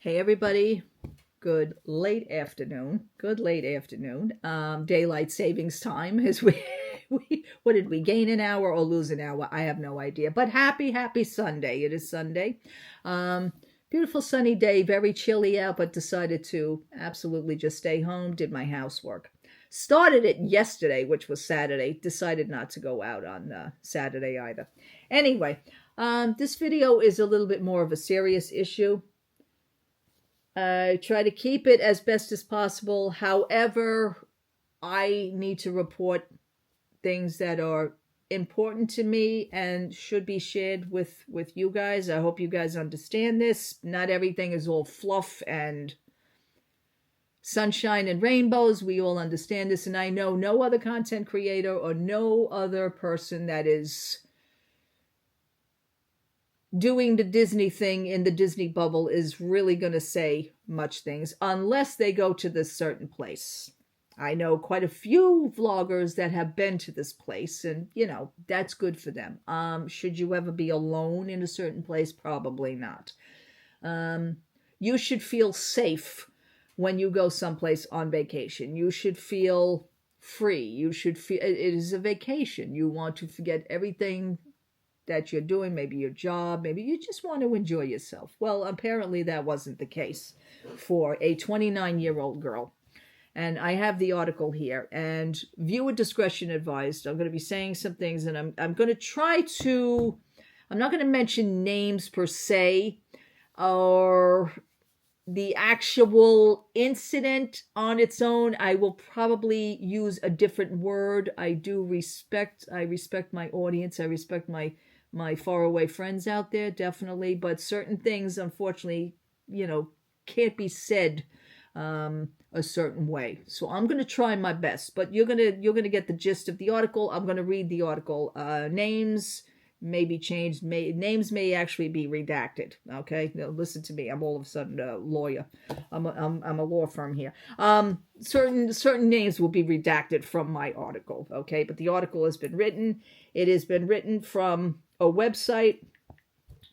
Hey everybody, good late afternoon. Daylight savings time as what did we gain an hour or lose an hour? I have no idea. But happy Sunday. It is Sunday. Um, Beautiful sunny day, very chilly out, but decided to absolutely just stay home, did my housework. Started it yesterday, which was Saturday. Decided not to go out on Saturday either. Anyway, this video is a little bit more of a serious issue. Try to keep it as best as possible. However, I need to report things that are important to me and should be shared with you guys. I hope you guys understand this. Not everything is all fluff and sunshine and rainbows. We all understand this, and I know no other content creator or no other person that is doing the Disney thing in the Disney bubble is really going to say much things unless they go to this certain place. I know quite a few vloggers that have been to this place, and that's good for them. Should you ever be alone in a certain place? Probably not. You should feel safe when you go someplace on vacation. You should feel free. You should feel it is a vacation. You want to forget everything that you're doing, maybe your job, maybe you just want to enjoy yourself. Well, apparently that wasn't the case for a 29-year-old girl. And I have the article here, and viewer discretion advised. I'm going to be saying some things, and I'm going to try to, I'm not going to mention names per se, or the actual incident on its own. I will probably use a different word. I respect my audience. I respect my faraway friends out there, definitely. But certain things, unfortunately, can't be said a certain way. So I'm going to try my best. But you're gonna get the gist of the article. I'm going to read the article. Names may be changed. Names may actually be redacted. Okay, now, listen to me. I'm all of a sudden a lawyer. I'm a law firm here. Certain names will be redacted from my article. Okay, but the article has been written. It has been written from a website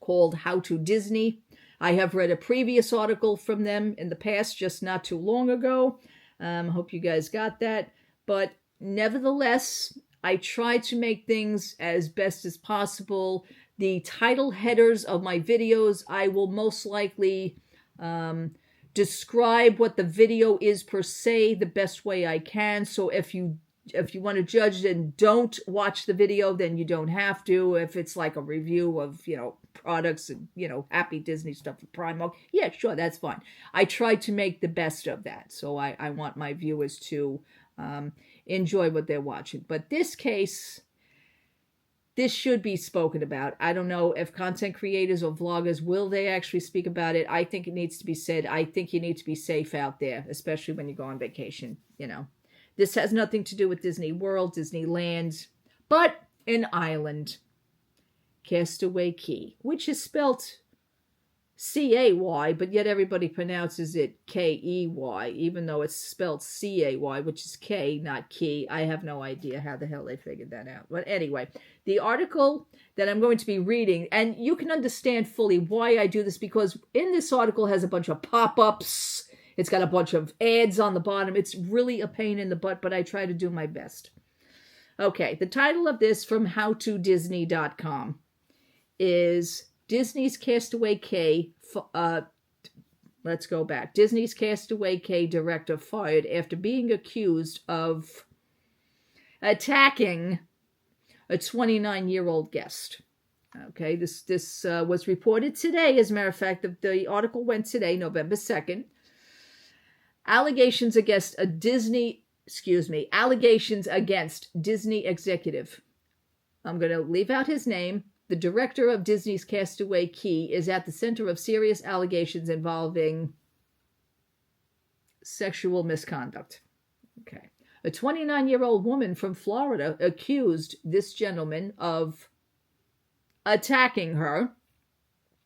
called How to Disney. I have read a previous article from them in the past, just not too long ago. Hope you guys got that. But nevertheless, I try to make things as best as possible. The title headers of my videos, I will most likely describe what the video is per se the best way I can. So if you want to judge and don't watch the video, then you don't have to. If it's like a review of, products and, happy Disney stuff for Primark, yeah, sure, that's fine. I try to make the best of that. So I want my viewers to enjoy what they're watching. But this case, this should be spoken about. I don't know if content creators or vloggers, will they actually speak about it? I think it needs to be said. I think you need to be safe out there, especially when you go on vacation, This has nothing to do with Disney World, Disneyland, but an island, Castaway Cay, which is spelt C-A-Y, but yet everybody pronounces it K-E-Y, even though it's spelled C-A-Y, which is K, not Key. I have no idea how the hell they figured that out. But anyway, the article that I'm going to be reading, and you can understand fully why I do this, because in this article has a bunch of pop-ups. It's got a bunch of ads on the bottom. It's really a pain in the butt, but I try to do my best. Okay, the title of this from howtodisney.com is Disney's Castaway Cay, let's go back. Disney's Castaway Cay director fired after being accused of attacking a 29-year-old guest. Okay, this was reported today. As a matter of fact, the article went today, November 2nd. Allegations against Disney executive. I'm going to leave out his name. The director of Disney's Castaway Cay is at the center of serious allegations involving sexual misconduct. Okay. A 29-year-old woman from Florida accused this gentleman of attacking her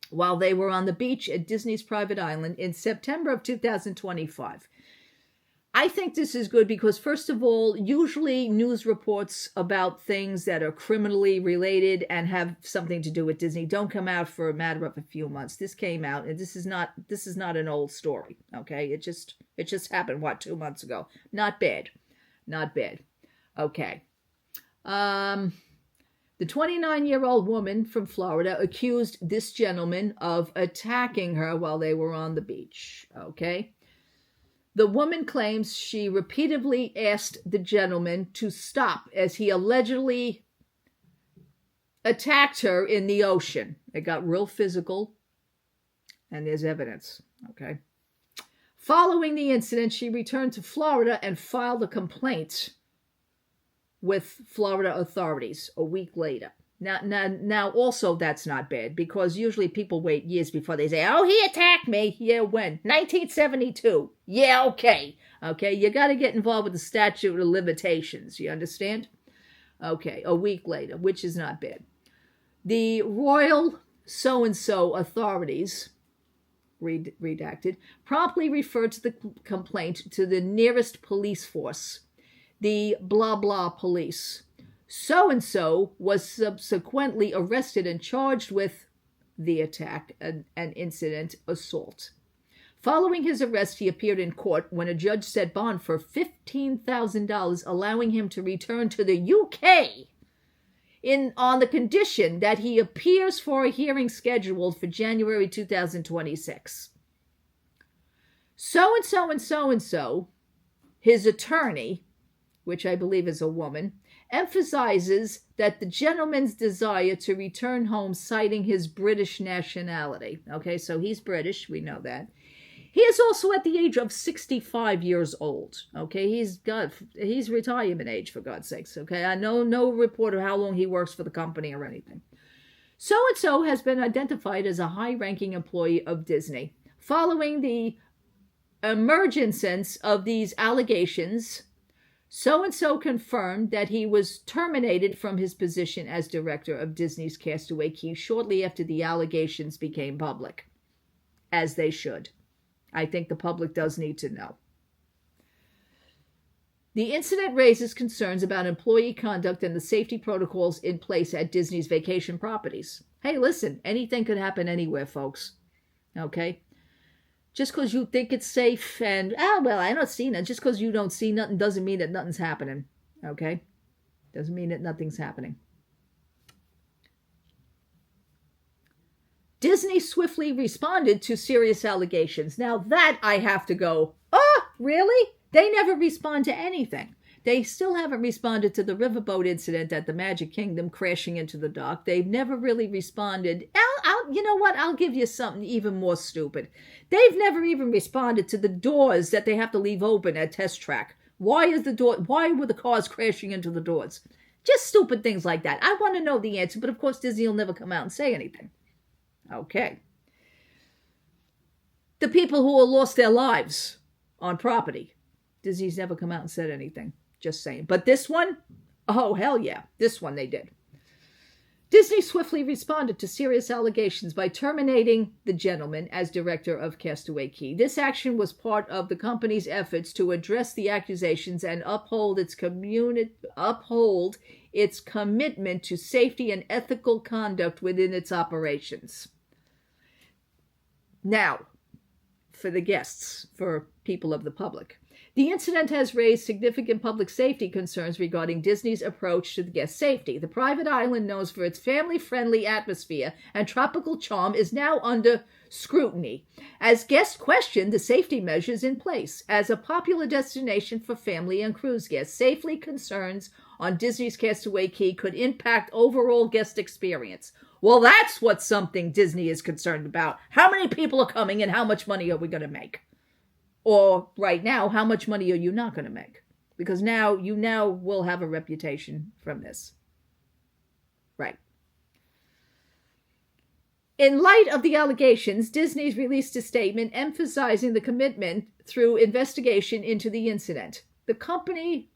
while they were on the beach at Disney's private island in September of 2025. I think this is good because, first of all, usually news reports about things that are criminally related and have something to do with Disney don't come out for a matter of a few months. This came out, and this is not an old story. Okay, it just happened 2 months ago. Not bad. Okay. The 29-year-old woman from Florida accused this gentleman of attacking her while they were on the beach. Okay. The woman claims she repeatedly asked the gentleman to stop as he allegedly attacked her in the ocean. It got real physical, and there's evidence. Okay. Following the incident, she returned to Florida and filed a complaint with Florida authorities a week later. Now, also that's not bad because usually people wait years before they say, "Oh, he attacked me." Yeah, when? 1972. Yeah, okay. Okay, you got to get involved with the statute of limitations. You understand? Okay, a week later, which is not bad. The Royal so-and-so authorities, redacted, promptly referred to the complaint to the nearest police force, the blah blah police. So-and-so was subsequently arrested and charged with the attack, an incident assault. Following his arrest, he appeared in court when a judge set bond for $15,000, allowing him to return to the UK on the condition that he appears for a hearing scheduled for January 2026. So-and-so and so-and-so, his attorney, which I believe is a woman, emphasizes that the gentleman's desire to return home, citing his British nationality. Okay, so he's British, we know that. He is also at the age of 65 years old. Okay, he's retirement age, for God's sakes. Okay, I know no report of how long he works for the company or anything. So-and-so has been identified as a high-ranking employee of Disney. Following the emergence of these allegations, so-and-so confirmed that he was terminated from his position as director of Disney's Castaway Cay shortly after the allegations became public, as they should. I think the public does need to know. The incident raises concerns about employee conduct and the safety protocols in place at Disney's vacation properties. Hey, listen, anything could happen anywhere, folks. Okay? Just because you think it's safe and, I don't see nothing. Just because you don't see nothing doesn't mean that nothing's happening. Okay? Doesn't mean that nothing's happening. Disney swiftly responded to serious allegations. Now that I have to go, really? They never respond to anything. They still haven't responded to the riverboat incident at the Magic Kingdom crashing into the dock. They've never really responded. You know what? I'll give you something even more stupid. They've never even responded to the doors that they have to leave open at Test Track. Why were the cars crashing into the doors? Just stupid things like that. I want to know the answer, but of course Disney will never come out and say anything. Okay. The people who lost their lives on property. Disney's never come out and said anything. Just saying. But this one, oh, hell yeah. This one they did. Disney swiftly responded to serious allegations by terminating the gentleman as director of Castaway Cay. This action was part of the company's efforts to address the accusations and uphold its commitment to safety and ethical conduct within its operations. Now, for the guests, for people of the public. The incident has raised significant public safety concerns regarding Disney's approach to guest safety. The private island, known for its family-friendly atmosphere and tropical charm, is now under scrutiny as guests question the safety measures in place. As a popular destination for family and cruise guests, safety concerns on Disney's Castaway Cay could impact overall guest experience. Well, that's what something Disney is concerned about. How many people are coming and how much money are we going to make? Or right now, how much money are you not going to make? Because now you will have a reputation from this. Right. In light of the allegations, Disney's released a statement emphasizing the commitment through investigation into the incident. The company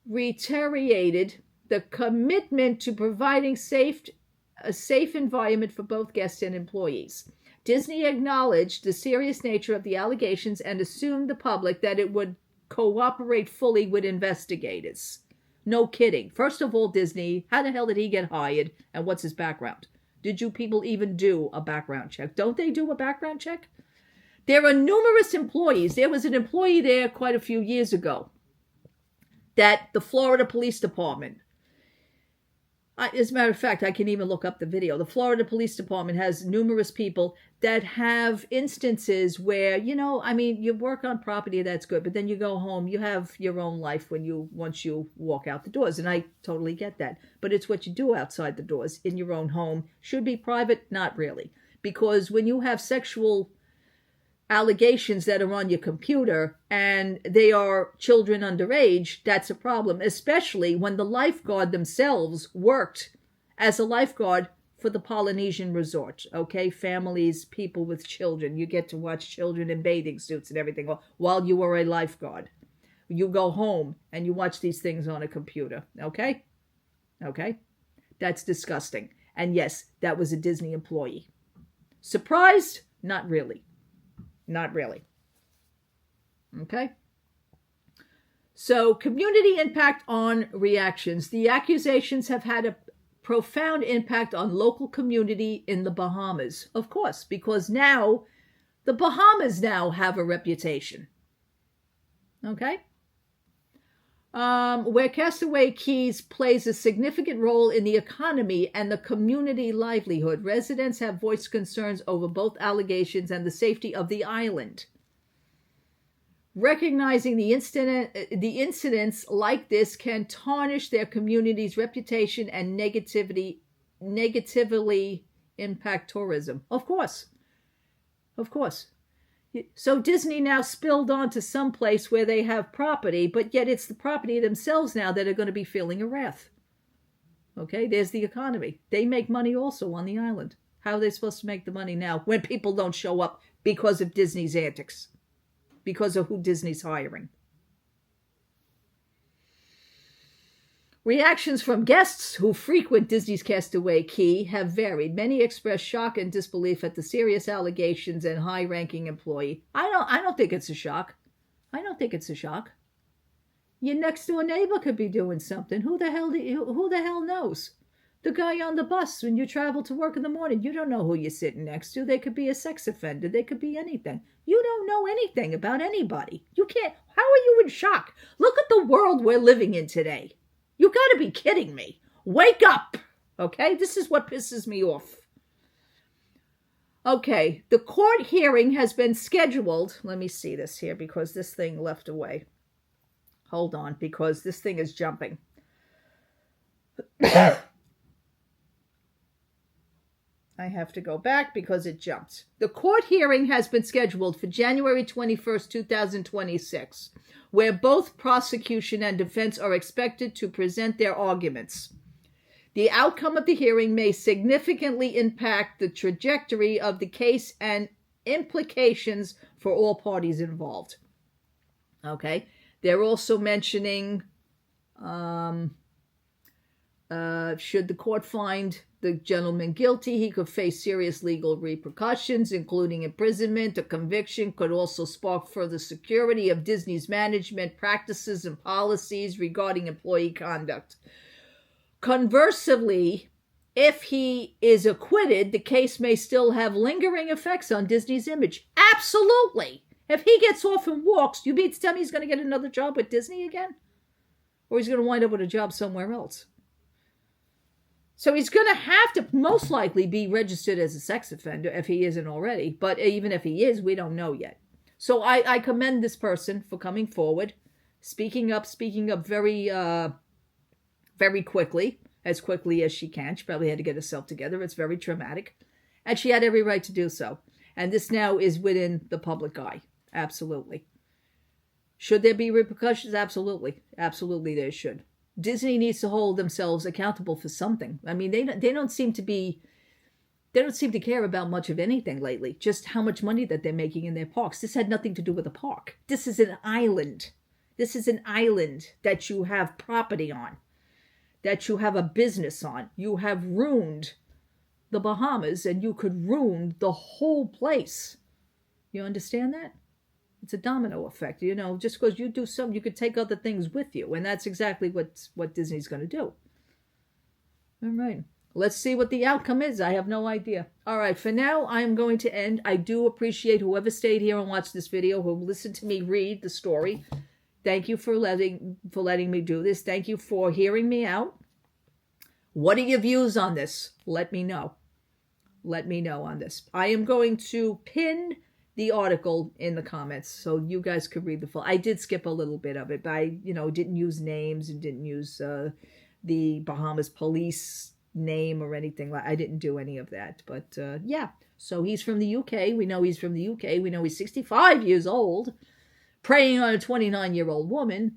reiterated the commitment to providing a safe environment for both guests and employees. Disney acknowledged the serious nature of the allegations and assumed the public that it would cooperate fully with investigators. No kidding. First of all, Disney, how the hell did he get hired and what's his background? Did you people even do a background check? Don't they do a background check? There are numerous employees. There was an employee there quite a few years ago that the Florida Police Department, as a matter of fact, I can even look up the video. The Florida Police Department has numerous people that have instances where, you work on property, that's good, but then you go home, you have your own life once you walk out the doors. And I totally get that. But it's what you do outside the doors in your own home. Should be private? Not really. Because when you have sexual allegations that are on your computer and they are children underage, that's a problem, especially when the lifeguard themselves worked as a lifeguard for the Polynesian resort. Okay, families, people with children, you get to watch children in bathing suits and everything while you are a lifeguard. You go home and you watch these things on a computer. Okay, that's disgusting. And yes, that was a Disney employee. Surprised? Not really. Not really. Okay. So, community impact on reactions. The accusations have had a profound impact on local community in the Bahamas. Of course, because now the Bahamas now have a reputation. Okay. Where Castaway Keys plays a significant role in the economy and the community livelihood. Residents have voiced concerns over both allegations and the safety of the island. Recognizing the incidents like this can tarnish their community's reputation and negatively impact tourism. Of course. So Disney now spilled onto some place where they have property, but yet it's the property themselves now that are going to be feeling a wrath. Okay, there's the economy. They make money also on the island. How are they supposed to make the money now when people don't show up because of Disney's antics? Because of who Disney's hiring. Reactions from guests who frequent Disney's Castaway Key have varied. Many express shock and disbelief at the serious allegations and high-ranking employee. I don't think it's a shock. Your next-door neighbor could be doing something. Who the hell knows? The guy on the bus when you travel to work in the morning, you don't know who you're sitting next to. They could be a sex offender. They could be anything. You don't know anything about anybody. You can't. How are you in shock? Look at the world we're living in today. You got to be kidding me. Wake up. Okay, this is what pisses me off. Okay, the court hearing has been scheduled. Let me see this here because this thing left away. Hold on, because this thing is jumping. I have to go back because it jumped. The court hearing has been scheduled for January 21st, 2026, where both prosecution and defense are expected to present their arguments. The outcome of the hearing may significantly impact the trajectory of the case and implications for all parties involved. Okay. They're also mentioning, should the court find the gentleman guilty, he could face serious legal repercussions, including imprisonment. A conviction could also spark further security of Disney's management practices and policies regarding employee conduct. Conversely, if he is acquitted, the case may still have lingering effects on Disney's image. Absolutely. If he gets off and walks, you mean to tell me he's going to get another job with Disney again? Or he's going to wind up with a job somewhere else? So he's going to have to most likely be registered as a sex offender if he isn't already. But even if he is, we don't know yet. So I commend this person for coming forward, speaking up very, very quickly as she can. She probably had to get herself together. It's very traumatic. And she had every right to do so. And this now is within the public eye. Absolutely. Should there be repercussions? Absolutely. Absolutely there should. Disney needs to hold themselves accountable for something. I mean, they don't seem to care about much of anything lately. Just how much money that they're making in their parks. This had nothing to do with a park. This is an island. This is an island that you have property on, that you have a business on. You have ruined the Bahamas and you could ruin the whole place. You understand that? It's a domino effect. You know, just because you do something, you could take other things with you. And that's exactly what Disney's going to do. All right. Let's see what the outcome is. I have no idea. All right. For now, I am going to end. I do appreciate whoever stayed here and watched this video, who listened to me read the story. Thank you for letting me do this. Thank you for hearing me out. What are your views on this? Let me know. Let me know on this. I am going to pin the article in the comments so you guys could read the full. I did skip a little bit of it, but I, didn't use names and didn't use the Bahamas police name or anything. I didn't do any of that. But yeah, so he's from the UK. We know he's from the UK. We know he's 65 years old, preying on a 29-year-old woman.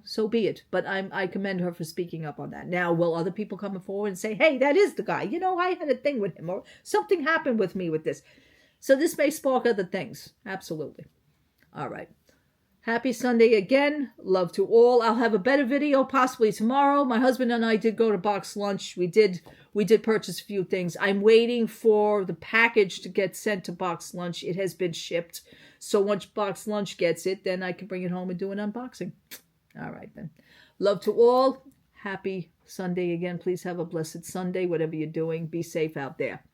So be it. But I commend her for speaking up on that. Now, will other people come forward and say, hey, that is the guy. I had a thing with him, or something happened with me with this. So this may spark other things. Absolutely. All right. Happy Sunday again. Love to all. I'll have a better video possibly tomorrow. My husband and I did go to Box Lunch. We did purchase a few things. I'm waiting for the package to get sent to Box Lunch. It has been shipped. So once Box Lunch gets it, then I can bring it home and do an unboxing. All right, then. Love to all. Happy Sunday again. Please have a blessed Sunday, whatever you're doing. Be safe out there.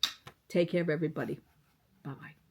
Take care of everybody. Bye-bye.